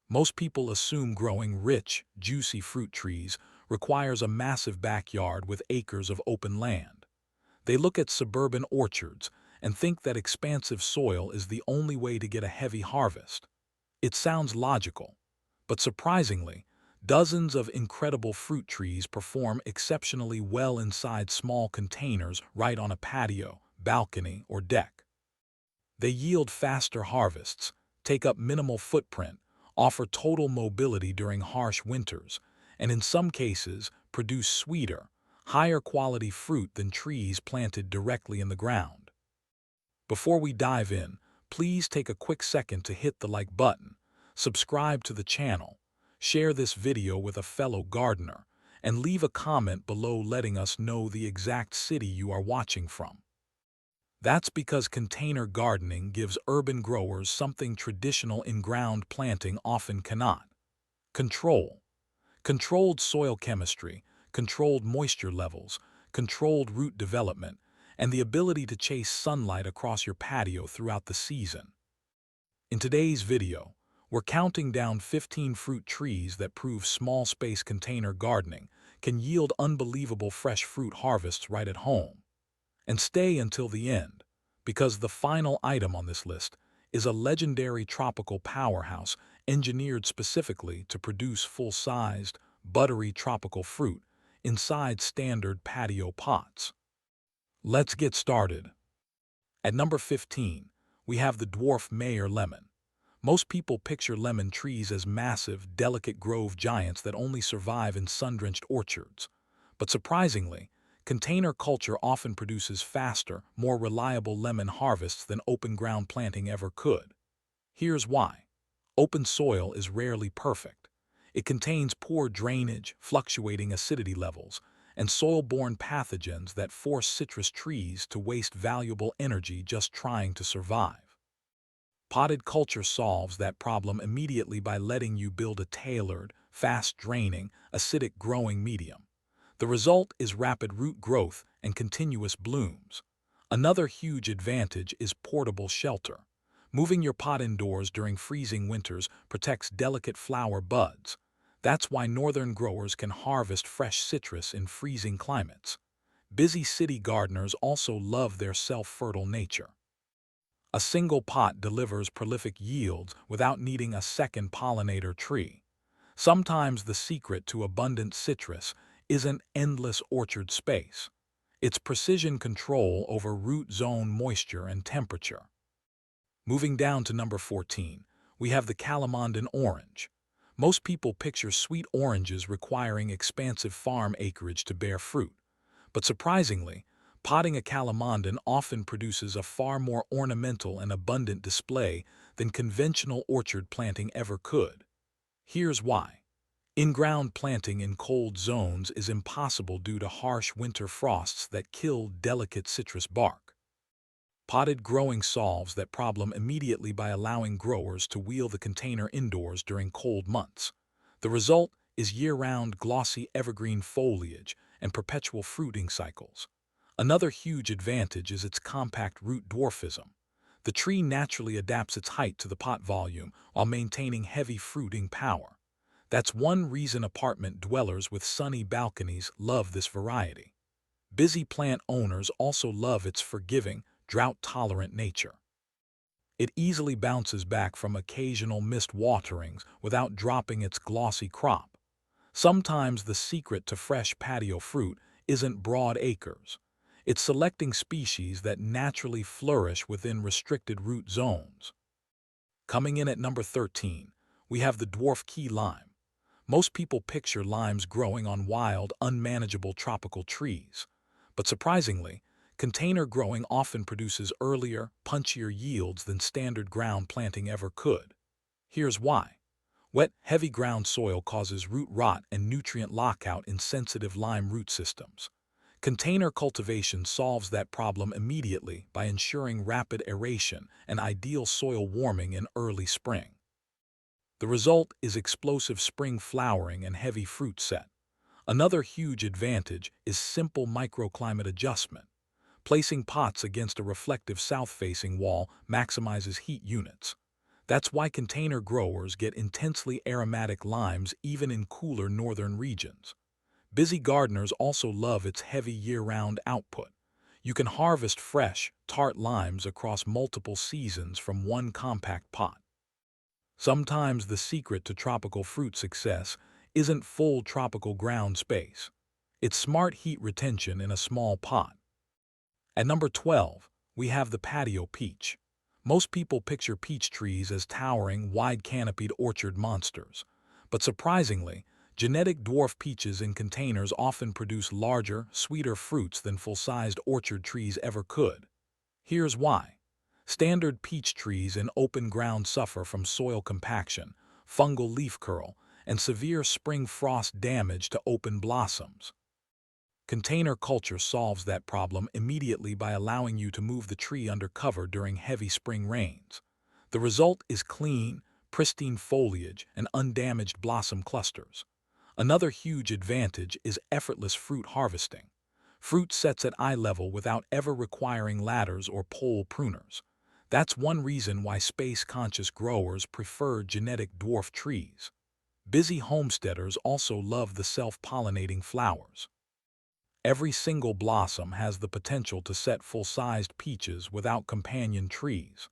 Most people assume growing rich, juicy fruit trees requires a massive backyard with acres of open land. They look at suburban orchards and think that expansive soil is the only way to get a heavy harvest. It sounds logical, but surprisingly, dozens of incredible fruit trees perform exceptionally well inside small containers right on a patio, balcony, or deck. They yield faster harvests, take up minimal footprint, offer total mobility during harsh winters, and in some cases produce sweeter, higher quality fruit than trees planted directly in the ground. Before we dive in, please take a quick second to hit the like button, subscribe to the channel, share this video with a fellow gardener, and leave a comment below letting us know the exact city you are watching from. That's because container gardening gives urban growers something traditional in-ground planting often cannot: control. Controlled soil chemistry, controlled moisture levels, controlled root development, and the ability to chase sunlight across your patio throughout the season. In today's video, we're counting down 15 fruit trees that prove small space container gardening can yield unbelievable fresh fruit harvests right at home. And stay until the end, because the final item on this list is a legendary tropical powerhouse engineered specifically to produce full-sized, buttery tropical fruit inside standard patio pots. Let's get started. At number 15, we have the dwarf Meyer lemon. Most people picture lemon trees as massive, delicate grove giants that only survive in sun-drenched orchards. But surprisingly, container culture often produces faster, more reliable lemon harvests than open-ground planting ever could. Here's why. Open soil is rarely perfect. It contains poor drainage, fluctuating acidity levels, and soil-borne pathogens that force citrus trees to waste valuable energy just trying to survive. Potted culture solves that problem immediately by letting you build a tailored, fast-draining, acidic growing medium. The result is rapid root growth and continuous blooms. Another huge advantage is portable shelter. Moving your pot indoors during freezing winters protects delicate flower buds. That's why northern growers can harvest fresh citrus in freezing climates. Busy city gardeners also love their self-fertile nature. A single pot delivers prolific yields without needing a second pollinator tree. Sometimes the secret to abundant citrus isn't endless orchard space. It's precision control over root zone moisture and temperature. Moving down to number 14, we have the Calamondin Orange. Most people picture sweet oranges requiring expansive farm acreage to bear fruit. But surprisingly, potting a calamondin often produces a far more ornamental and abundant display than conventional orchard planting ever could. Here's why. In-ground planting in cold zones is impossible due to harsh winter frosts that kill delicate citrus bark. Potted growing solves that problem immediately by allowing growers to wheel the container indoors during cold months. The result is year-round glossy evergreen foliage and perpetual fruiting cycles. Another huge advantage is its compact root dwarfism. The tree naturally adapts its height to the pot volume while maintaining heavy fruiting power. That's one reason apartment dwellers with sunny balconies love this variety. Busy plant owners also love its forgiving, drought-tolerant nature. It easily bounces back from occasional missed waterings without dropping its glossy crop. Sometimes the secret to fresh patio fruit isn't broad acres. It's selecting species that naturally flourish within restricted root zones. Coming in at number 13, we have the Dwarf Key Lime. Most people picture limes growing on wild, unmanageable tropical trees. But surprisingly, container growing often produces earlier, punchier yields than standard ground planting ever could. Here's why. Wet, heavy ground soil causes root rot and nutrient lockout in sensitive lime root systems. Container cultivation solves that problem immediately by ensuring rapid aeration and ideal soil warming in early spring. The result is explosive spring flowering and heavy fruit set. Another huge advantage is simple microclimate adjustment. Placing pots against a reflective south-facing wall maximizes heat units. That's why container growers get intensely aromatic limes even in cooler northern regions. Busy gardeners also love its heavy year-round output. You can harvest fresh, tart limes across multiple seasons from one compact pot. Sometimes the secret to tropical fruit success isn't full tropical ground space. It's smart heat retention in a small pot. At number 12, we have the patio peach. Most people picture peach trees as towering, wide-canopied orchard monsters. But surprisingly, genetic dwarf peaches in containers often produce larger, sweeter fruits than full-sized orchard trees ever could. Here's why. Standard peach trees in open ground suffer from soil compaction, fungal leaf curl, and severe spring frost damage to open blossoms. Container culture solves that problem immediately by allowing you to move the tree under cover during heavy spring rains. The result is clean, pristine foliage and undamaged blossom clusters. Another huge advantage is effortless fruit harvesting. Fruit sets at eye level without ever requiring ladders or pole pruners. That's one reason why space-conscious growers prefer genetic dwarf trees. Busy homesteaders also love the self-pollinating flowers. Every single blossom has the potential to set full-sized peaches without companion trees.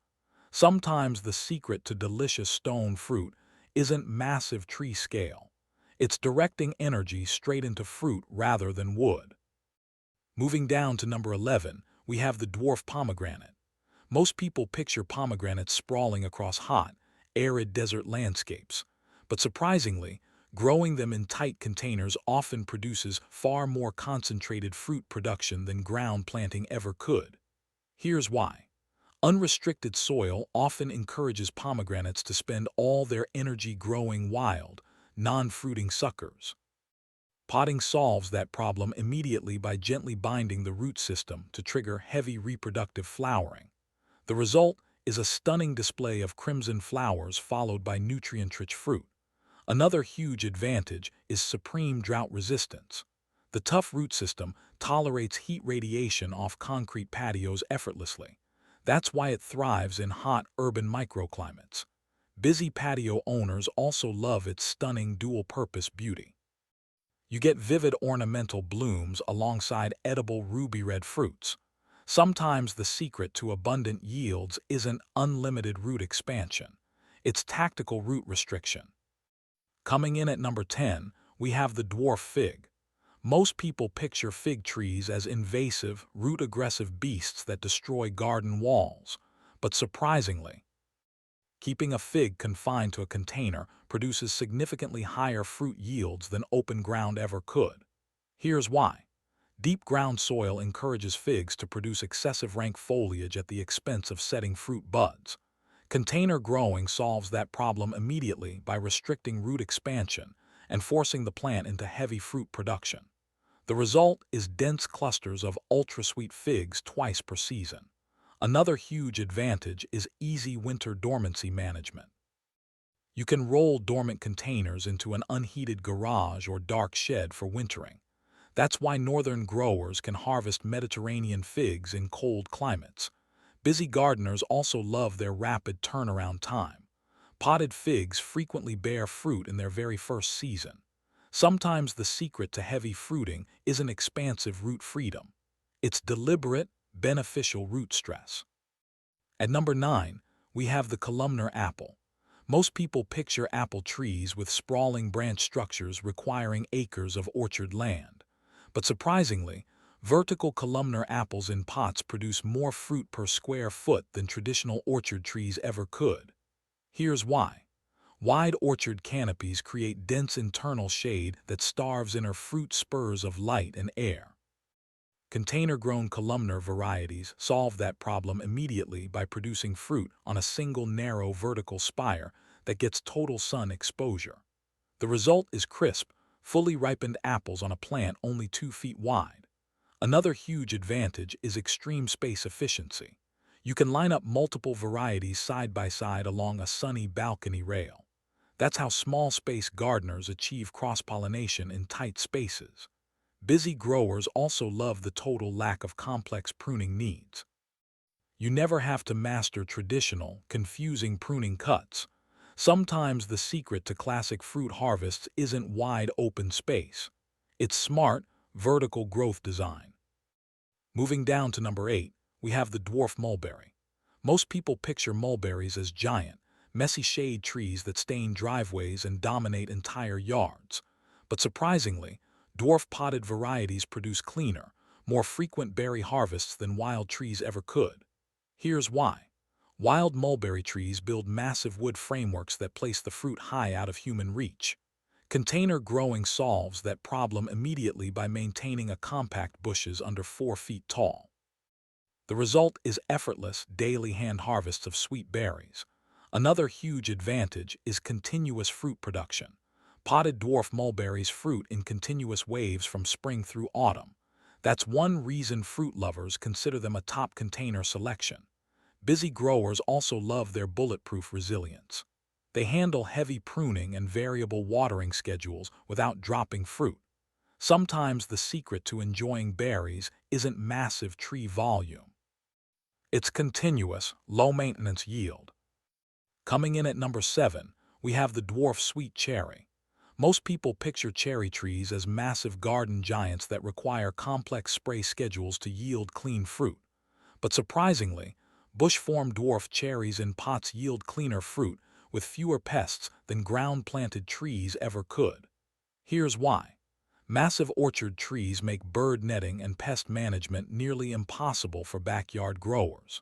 Sometimes the secret to delicious stone fruit isn't massive tree scale. It's directing energy straight into fruit rather than wood. Moving down to number 11, we have the dwarf pomegranate. Most people picture pomegranates sprawling across hot, arid desert landscapes. But surprisingly, growing them in tight containers often produces far more concentrated fruit production than ground planting ever could. Here's why. Unrestricted soil often encourages pomegranates to spend all their energy growing wild, non-fruiting suckers. Potting solves that problem immediately by gently binding the root system to trigger heavy reproductive flowering. The result is a stunning display of crimson flowers followed by nutrient-rich fruit. Another huge advantage is supreme drought resistance. The tough root system tolerates heat radiation off concrete patios effortlessly. That's why it thrives in hot urban microclimates. Busy patio owners also love its stunning dual-purpose beauty. You get vivid ornamental blooms alongside edible ruby-red fruits. Sometimes the secret to abundant yields isn't unlimited root expansion. It's tactical root restriction. Coming in at number 10, we have the dwarf fig. Most people picture fig trees as invasive, root-aggressive beasts that destroy garden walls. But surprisingly, keeping a fig confined to a container produces significantly higher fruit yields than open ground ever could. Here's why. Deep ground soil encourages figs to produce excessive rank foliage at the expense of setting fruit buds. Container growing solves that problem immediately by restricting root expansion and forcing the plant into heavy fruit production. The result is dense clusters of ultra-sweet figs twice per season. Another huge advantage is easy winter dormancy management. You can roll dormant containers into an unheated garage or dark shed for wintering. That's why northern growers can harvest Mediterranean figs in cold climates. Busy gardeners also love their rapid turnaround time. Potted figs frequently bear fruit in their very first season. Sometimes the secret to heavy fruiting isn't expansive root freedom. It's deliberate, beneficial root stress. At number 9, we have the columnar apple. Most people picture apple trees with sprawling branch structures requiring acres of orchard land. But surprisingly, vertical columnar apples in pots produce more fruit per square foot than traditional orchard trees ever could. Here's why. Wide orchard canopies create dense internal shade that starves inner fruit spurs of light and air. Container-grown columnar varieties solve that problem immediately by producing fruit on a single narrow vertical spire that gets total sun exposure. The result is crisp, fully ripened apples on a plant only 2 feet wide. Another huge advantage is extreme space efficiency. You can line up multiple varieties side by side along a sunny balcony rail. That's how small space gardeners achieve cross-pollination in tight spaces. Busy growers also love the total lack of complex pruning needs. You never have to master traditional, confusing pruning cuts. Sometimes the secret to classic fruit harvests isn't wide open space. It's smart, vertical growth design. Moving down to number 8, we have the dwarf mulberry. Most people picture mulberries as giant, messy shade trees that stain driveways and dominate entire yards. But surprisingly, dwarf potted varieties produce cleaner, more frequent berry harvests than wild trees ever could. Here's why. Wild mulberry trees build massive wood frameworks that place the fruit high out of human reach. Container growing solves that problem immediately by maintaining a compact bushes under 4 feet tall. The result is effortless, daily hand harvests of sweet berries. Another huge advantage is continuous fruit production. Potted dwarf mulberries fruit in continuous waves from spring through autumn. That's one reason fruit lovers consider them a top container selection. Busy growers also love their bulletproof resilience. They handle heavy pruning and variable watering schedules without dropping fruit. Sometimes the secret to enjoying berries isn't massive tree volume. It's continuous, low-maintenance yield. Coming in at number 7, we have the dwarf sweet cherry. Most people picture cherry trees as massive garden giants that require complex spray schedules to yield clean fruit. But surprisingly, bush-formed dwarf cherries in pots yield cleaner fruit with fewer pests than ground-planted trees ever could. Here's why. Massive orchard trees make bird netting and pest management nearly impossible for backyard growers.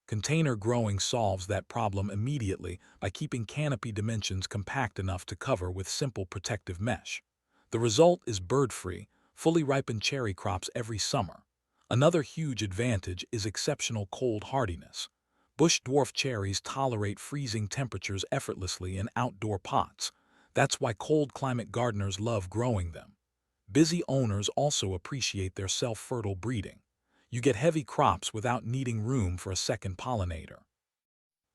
Container growing solves that problem immediately by keeping canopy dimensions compact enough to cover with simple protective mesh. The result is bird-free, fully ripened cherry crops every summer. Another huge advantage is exceptional cold hardiness. Bush dwarf cherries tolerate freezing temperatures effortlessly in outdoor pots. That's why cold climate gardeners love growing them. Busy owners also appreciate their self-fertile breeding. You get heavy crops without needing room for a second pollinator.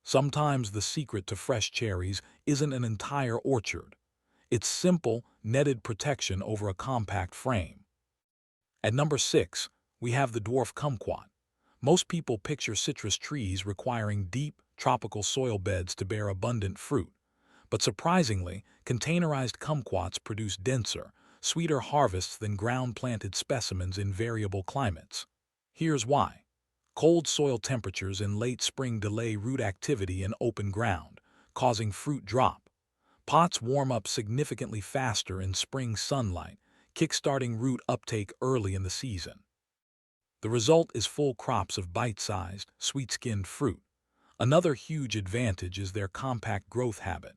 Sometimes the secret to fresh cherries isn't an entire orchard. It's simple, netted protection over a compact frame. At number 6, we have the dwarf kumquat. Most people picture citrus trees requiring deep, tropical soil beds to bear abundant fruit. But surprisingly, containerized kumquats produce denser, sweeter harvests than ground-planted specimens in variable climates. Here's why. Cold soil temperatures in late spring delay root activity in open ground, causing fruit drop. Pots warm up significantly faster in spring sunlight, kickstarting root uptake early in the season. The result is full crops of bite-sized, sweet-skinned fruit. Another huge advantage is their compact growth habit.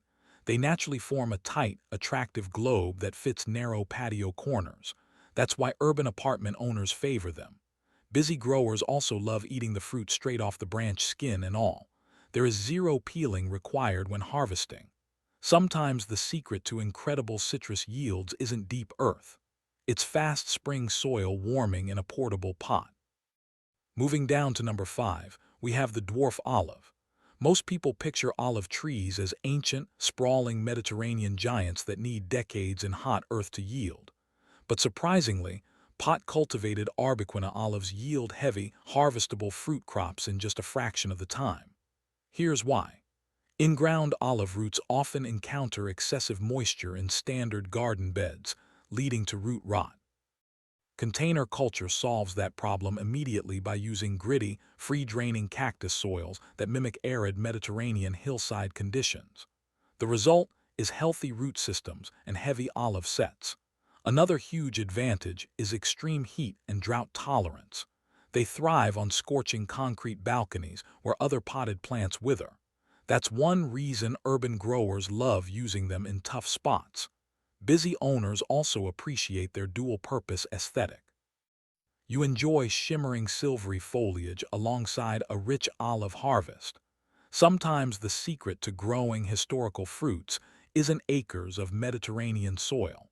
They naturally form a tight, attractive globe that fits narrow patio corners. That's why urban apartment owners favor them. Busy growers also love eating the fruit straight off the branch, skin and all. There is zero peeling required when harvesting. Sometimes the secret to incredible citrus yields isn't deep earth. It's fast spring soil warming in a portable pot. Moving down to number 5, we have the dwarf olive. Most people picture olive trees as ancient, sprawling Mediterranean giants that need decades in hot earth to yield. But surprisingly, pot-cultivated Arbequina olives yield heavy, harvestable fruit crops in just a fraction of the time. Here's why. In-ground olive roots often encounter excessive moisture in standard garden beds, leading to root rot. Container culture solves that problem immediately by using gritty, free-draining cactus soils that mimic arid Mediterranean hillside conditions. The result is healthy root systems and heavy olive sets. Another huge advantage is extreme heat and drought tolerance. They thrive on scorching concrete balconies where other potted plants wither. That's one reason urban growers love using them in tough spots. Busy owners also appreciate their dual-purpose aesthetic. You enjoy shimmering silvery foliage alongside a rich olive harvest. Sometimes the secret to growing historical fruits isn't acres of Mediterranean soil.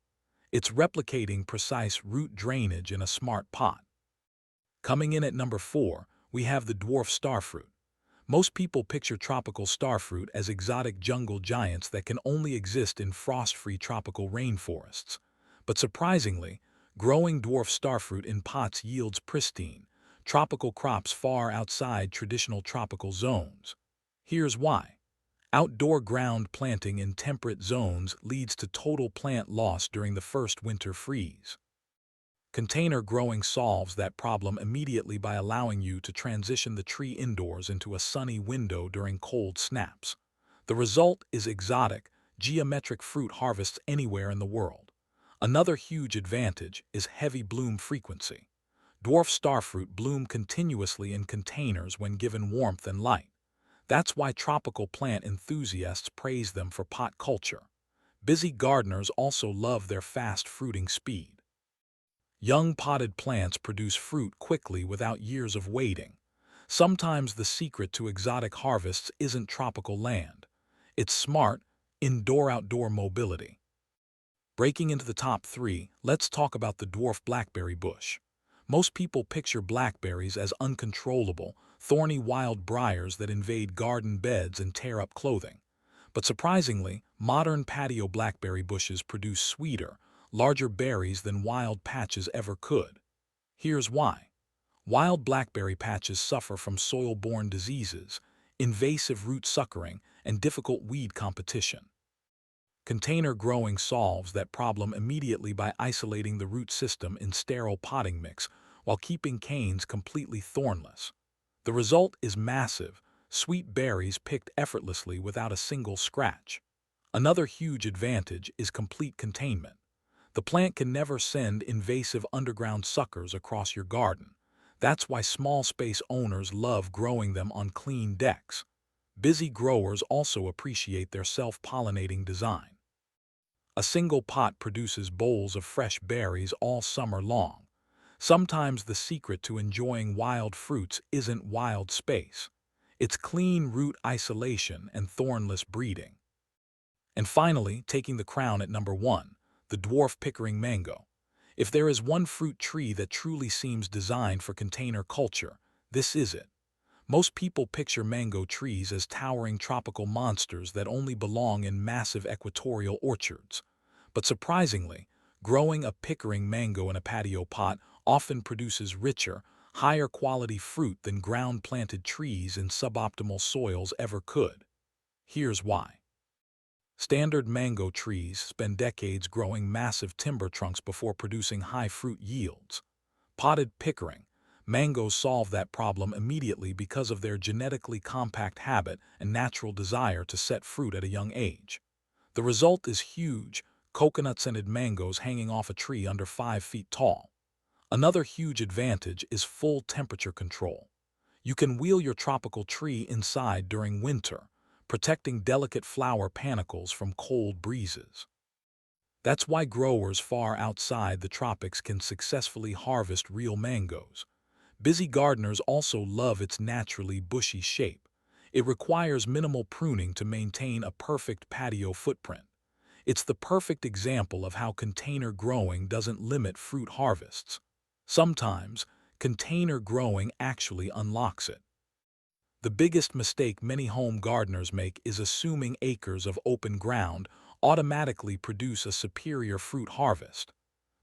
It's replicating precise root drainage in a smart pot. Coming in at number 4, we have the dwarf starfruit. Most people picture tropical starfruit as exotic jungle giants that can only exist in frost-free tropical rainforests. But surprisingly, growing dwarf starfruit in pots yields pristine, tropical crops far outside traditional tropical zones. Here's why. Outdoor ground planting in temperate zones leads to total plant loss during the first winter freeze. Container growing solves that problem immediately by allowing you to transition the tree indoors into a sunny window during cold snaps. The result is exotic, geometric fruit harvests anywhere in the world. Another huge advantage is heavy bloom frequency. Dwarf starfruit bloom continuously in containers when given warmth and light. That's why tropical plant enthusiasts praise them for pot culture. Busy gardeners also love their fast fruiting speed. Young potted plants produce fruit quickly without years of waiting. Sometimes the secret to exotic harvests isn't tropical land. It's smart, indoor-outdoor mobility. Breaking into the top 3, let's talk about the dwarf blackberry bush. Most people picture blackberries as uncontrollable, thorny wild briars that invade garden beds and tear up clothing. But surprisingly, modern patio blackberry bushes produce sweeter, larger berries than wild patches ever could. Here's why. Wild blackberry patches suffer from soil-borne diseases, invasive root suckering, and difficult weed competition. Container growing solves that problem immediately by isolating the root system in sterile potting mix while keeping canes completely thornless. The result is massive, sweet berries picked effortlessly without a single scratch. Another huge advantage is complete containment. The plant can never send invasive underground suckers across your garden. That's why small space owners love growing them on clean decks. Busy growers also appreciate their self-pollinating design. A single pot produces bowls of fresh berries all summer long. Sometimes the secret to enjoying wild fruits isn't wild space. It's clean root isolation and thornless breeding. And finally, taking the crown at number 1, the dwarf Pickering mango. If there is one fruit tree that truly seems designed for container culture, this is it. Most people picture mango trees as towering tropical monsters that only belong in massive equatorial orchards. But surprisingly, growing a Pickering mango in a patio pot often produces richer, higher quality fruit than ground-planted trees in suboptimal soils ever could. Here's why. Standard mango trees spend decades growing massive timber trunks before producing high fruit yields. Potted Pickering mangoes solve that problem immediately because of their genetically compact habit and natural desire to set fruit at a young age. The result is huge, coconut-scented mangoes hanging off a tree under 5 feet tall. Another huge advantage is full temperature control. You can wheel your tropical tree inside during winter, protecting delicate flower panicles from cold breezes. That's why growers far outside the tropics can successfully harvest real mangoes. Busy gardeners also love its naturally bushy shape. It requires minimal pruning to maintain a perfect patio footprint. It's the perfect example of how container growing doesn't limit fruit harvests. Sometimes, container growing actually unlocks it. The biggest mistake many home gardeners make is assuming acres of open ground automatically produce a superior fruit harvest.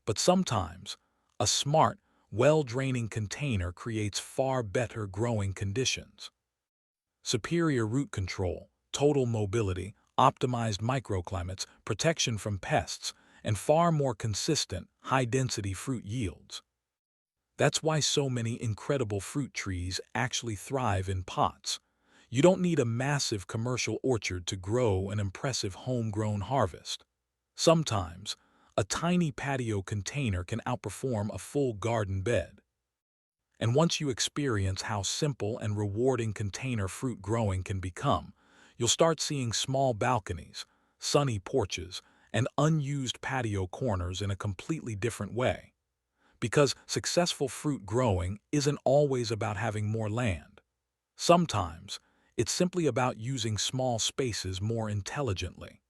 But sometimes, a smart, well-draining container creates far better growing conditions. Superior root control, total mobility, optimized microclimates, protection from pests, and far more consistent, high-density fruit yields. That's why so many incredible fruit trees actually thrive in pots. You don't need a massive commercial orchard to grow an impressive homegrown harvest. Sometimes, a tiny patio container can outperform a full garden bed. And once you experience how simple and rewarding container fruit growing can become, you'll start seeing small balconies, sunny porches, and unused patio corners in a completely different way. Because successful fruit growing isn't always about having more land. Sometimes, it's simply about using small spaces more intelligently.